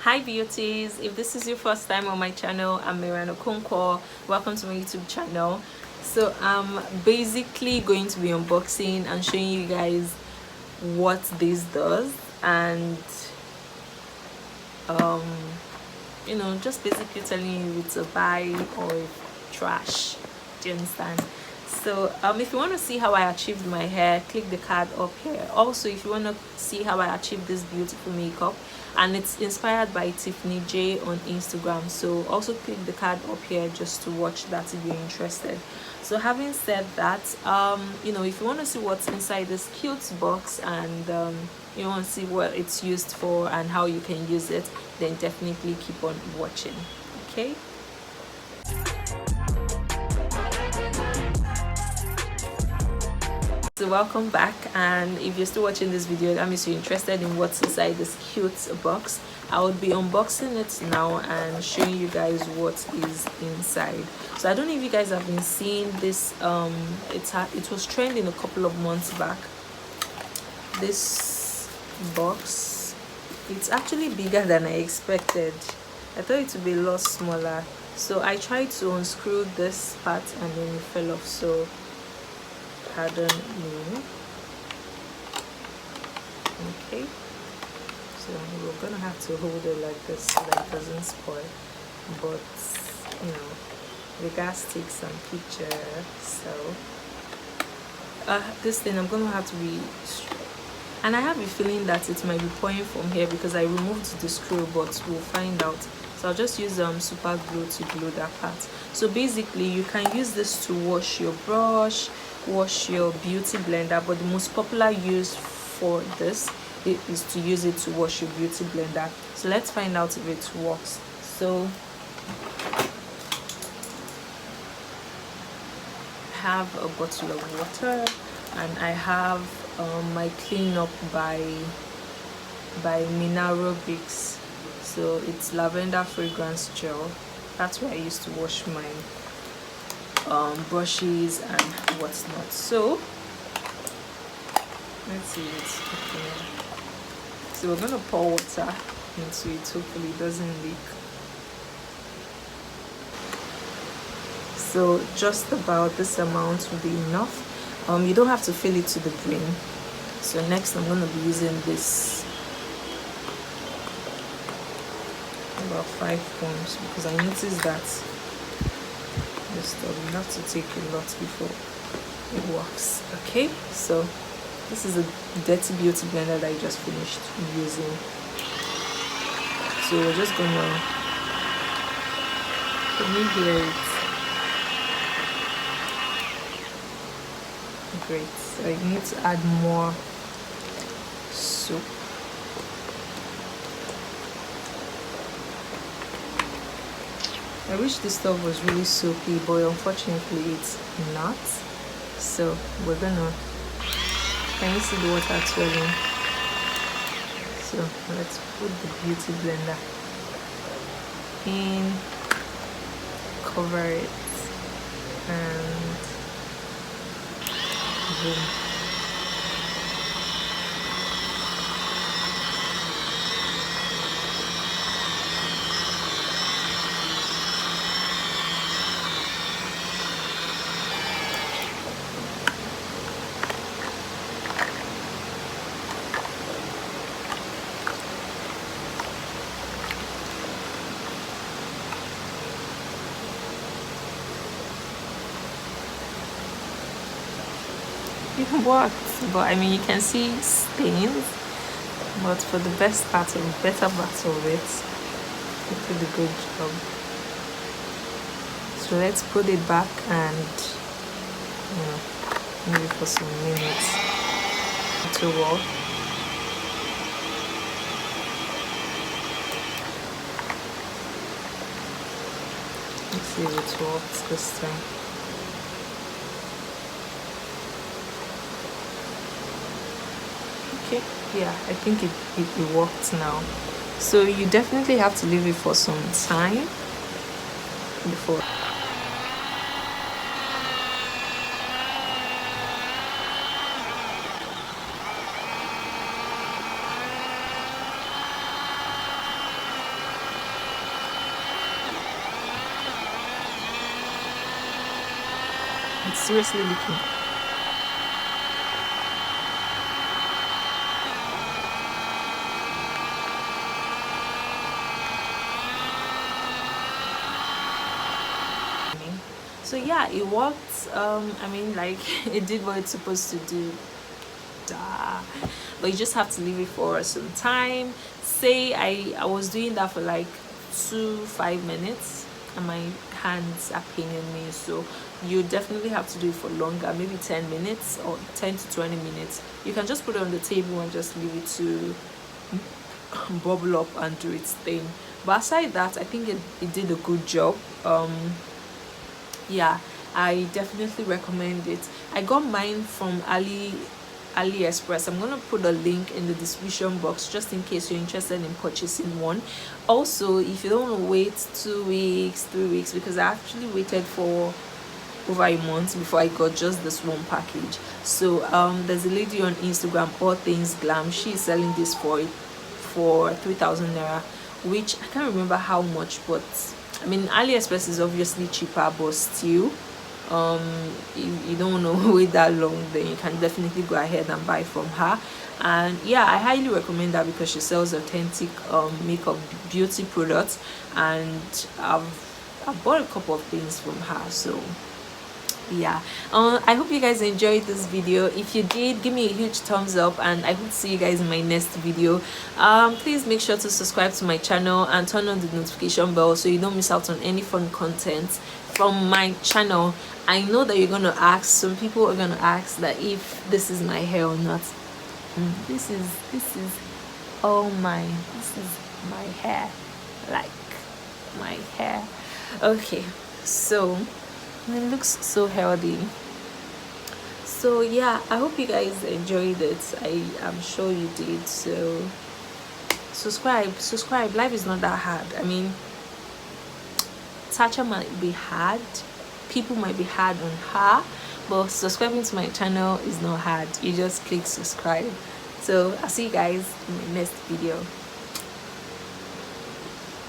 Hi beauties, if this is your first time on my channel, I'm Miranda Okonkwo. Welcome to my YouTube channel. So I'm basically going to be unboxing and showing you guys what this does, and just basically telling you it's a buy or trash. Do you understand? So if you want to see how I achieved my hair, click the card up here. Also, if you want to see how I achieved this beautiful makeup, and it's inspired by Tiffany J on Instagram, so also click the card up here just to watch that if you're interested. So having said that, if you want to see what's inside this cute box, and you want to see what it's used for and how you can use it, then definitely keep on watching. Okay. So welcome back, and if you're still watching this video, that means you're interested in what's inside this cute box. I would be unboxing it now and showing you guys what is inside. So I don't know if you guys have been seeing this. It was trending a couple of months back. This box, it's actually bigger than I expected. I thought it would be a lot smaller. So I tried to unscrew this part and then it fell off, so pardon me. Okay, so we're gonna have to hold it like this so that it doesn't spoil, but the gas takes some picture. So this thing I'm gonna have to be, and I have a feeling that it might be pouring from here because I removed the screw, but we'll find out. So I'll just use super glue to glue that part. So basically you can use this to wash your brush, wash your beauty blender, but the most popular use for this is to use it to wash your beauty blender. So let's find out if it works. So I have a bottle of water, and I have my clean up by Minarobics. So it's lavender fragrance gel. That's where I used to wash my brushes and whatnot. So let's see it's okay. So we're gonna pour water into it. Hopefully it doesn't leak. So just about this amount will be enough. You don't have to fill it to the brim. So next I'm gonna be using this, about 5 pumps, because I noticed that this stuff you have to take a lot before it works. Okay, so this is a dirty beauty blender that I just finished using. So we're just gonna, can you hear it? Great. So I need to add more soap. I wish this stuff was really soapy, but unfortunately it's not. So we're gonna, can you see the water swelling? So let's put the beauty blender in, cover it, and boom. It works, but I mean you can see stains, but for the better part of it, you did a good job. So let's put it back and maybe for some minutes to work. Let's see if it works this time. Okay, yeah, I think it worked now. So you definitely have to leave it for some time before. It's seriously leaking. So yeah, it worked. I mean, like, it did what it's supposed to do. Duh. But you just have to leave it for some time. Say I was doing that for like 5 minutes and my hands are paining me, so you definitely have to do it for longer, maybe 10 minutes or 10 to 20 minutes. You can just put it on the table and just leave it to bubble up and do its thing. But aside that, I think it did a good job. Yeah, I definitely recommend it. I got mine from AliExpress. I'm gonna put a link in the description box just in case you're interested in purchasing one. Also, if you don't want to wait 2 weeks, 3 weeks, because I actually waited for over a month before I got just this one package. So there's a lady on Instagram, All Things Glam. She's selling this for 3,000 naira, which I can't remember how much, but I mean, AliExpress is obviously cheaper, but still, if you don't want to wait that long, then you can definitely go ahead and buy from her. And yeah, I highly recommend that because she sells authentic makeup beauty products, and I've bought a couple of things from her. So yeah, I hope you guys enjoyed this video. If you did, give me a huge thumbs up, and I hope to see you guys in my next video. Please make sure to subscribe to my channel and turn on the notification bell so you don't miss out on any fun content from my channel. I know that you're gonna ask, some people are gonna ask that if this is my hair or not. This is this is my hair, like my hair. Okay, so it looks so healthy. So yeah, I hope you guys enjoyed it. I am sure you did. So subscribe. Life is not that hard. I mean, Tasha might be hard, people might be hard on her, but subscribing to my channel is not hard. You just click subscribe. So I'll see you guys in my next video.